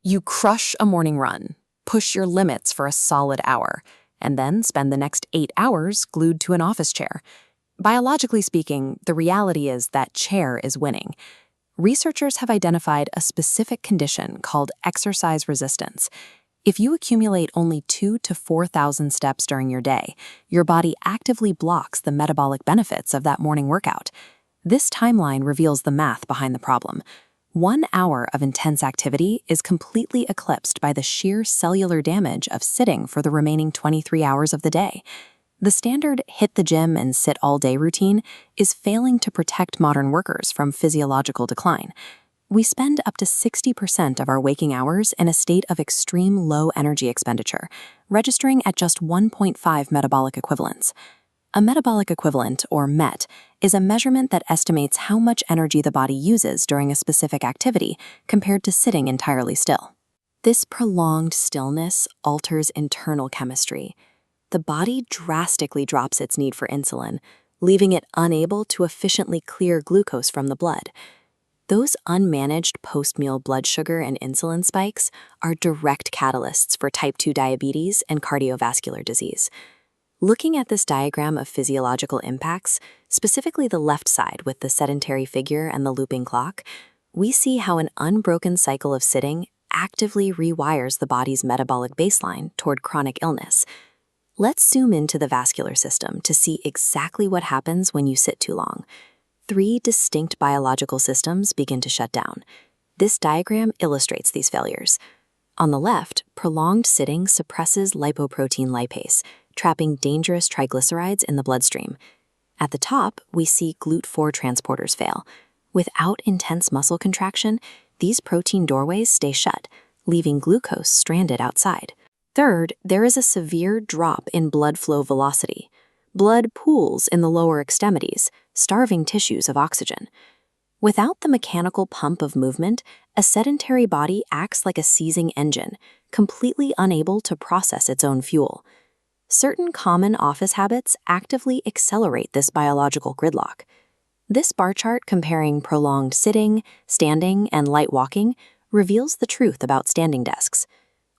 You crush a morning run, push your limits for a solid hour, and then spend the next 8 hours glued to an office chair. Biologically speaking, the reality is that chair is winning. Researchers have identified a specific condition called exercise resistance. If you accumulate only 2,000 to 4,000 steps during your day, your body actively blocks the metabolic benefits of that morning workout. This timeline reveals the math behind the problem. 1 hour of intense activity is completely eclipsed by the sheer cellular damage of sitting for the remaining 23 hours of the day. The standard hit the gym and sit all day routine is failing to protect modern workers from physiological decline. We spend up to 60% of our waking hours in a state of extreme low energy expenditure, registering at just 1.5 metabolic equivalents. A metabolic equivalent, or MET, is a measurement that estimates how much energy the body uses during a specific activity compared to sitting entirely still. This prolonged stillness alters internal chemistry. The body drastically drops its need for insulin, leaving it unable to efficiently clear glucose from the blood. Those unmanaged post-meal blood sugar and insulin spikes are direct catalysts for type 2 diabetes and cardiovascular disease. Looking at this diagram of physiological impacts, specifically the left side with the sedentary figure and the looping clock, we see how an unbroken cycle of sitting actively rewires the body's metabolic baseline toward chronic illness. Let's zoom into the vascular system to see exactly what happens when you sit too long. 3 distinct biological systems begin to shut down. This diagram illustrates these failures. On the left, prolonged sitting suppresses lipoprotein lipase, trapping dangerous triglycerides in the bloodstream. At the top, we see GLUT4 transporters fail. Without intense muscle contraction, these protein doorways stay shut, leaving glucose stranded outside. Third, there is a severe drop in blood flow velocity. Blood pools in the lower extremities, starving tissues of oxygen. Without the mechanical pump of movement, a sedentary body acts like a seizing engine, completely unable to process its own fuel. Certain common office habits actively accelerate this biological gridlock. This bar chart comparing prolonged sitting, standing, and light walking reveals the truth about standing desks.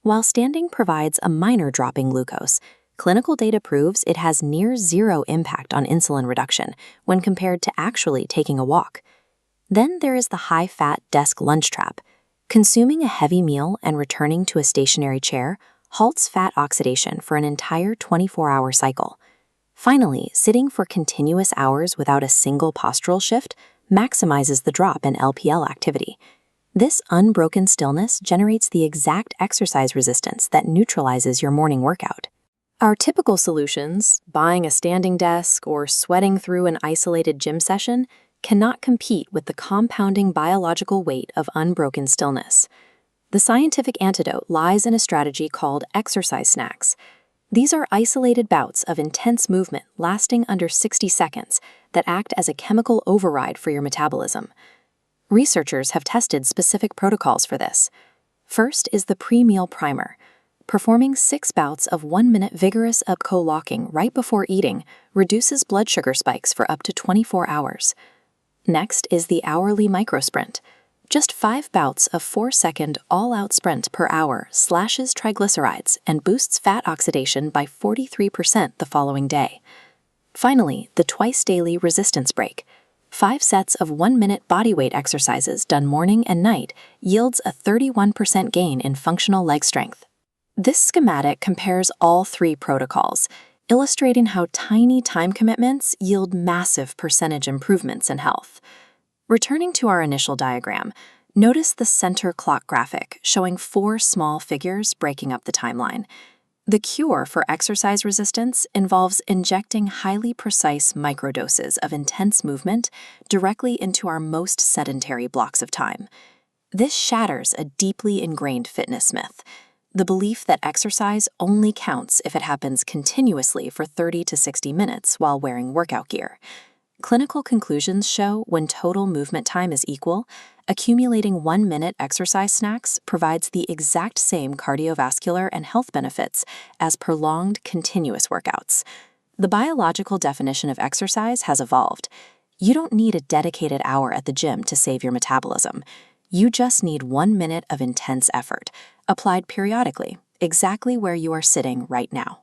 While standing provides a minor drop in glucose, clinical data proves it has near zero impact on insulin reduction when compared to actually taking a walk. Then there is the high-fat desk lunch trap. Consuming a heavy meal and returning to a stationary chair halts fat oxidation for an entire 24-hour cycle. Finally, sitting for continuous hours without a single postural shift maximizes the drop in LPL activity. This unbroken stillness generates the exact exercise resistance that neutralizes your morning workout. Our typical solutions, buying a standing desk or sweating through an isolated gym session, cannot compete with the compounding biological weight of unbroken stillness. The scientific antidote lies in a strategy called exercise snacks. These are isolated bouts of intense movement lasting under 60 seconds that act as a chemical override for your metabolism. Researchers have tested specific protocols for this. First is the pre-meal primer. Performing 6 bouts of 1-minute vigorous up-co-locking right before eating reduces blood sugar spikes for up to 24 hours. Next is the hourly microsprint. Just 5 bouts of 4-second all-out sprint per hour slashes triglycerides and boosts fat oxidation by 43% the following day. Finally, the twice-daily resistance break. 5 sets of 1-minute bodyweight exercises done morning and night yields a 31% gain in functional leg strength. This schematic compares all 3 protocols, illustrating how tiny time commitments yield massive percentage improvements in health. Returning to our initial diagram, notice the center clock graphic showing 4 small figures breaking up the timeline. The cure for exercise resistance involves injecting highly precise microdoses of intense movement directly into our most sedentary blocks of time. This shatters a deeply ingrained fitness myth, the belief that exercise only counts if it happens continuously for 30 to 60 minutes while wearing workout gear. Clinical conclusions show when total movement time is equal, accumulating 1-minute exercise snacks provides the exact same cardiovascular and health benefits as prolonged, continuous workouts. The biological definition of exercise has evolved. You don't need a dedicated hour at the gym to save your metabolism. You just need 1 minute of intense effort, applied periodically, exactly where you are sitting right now.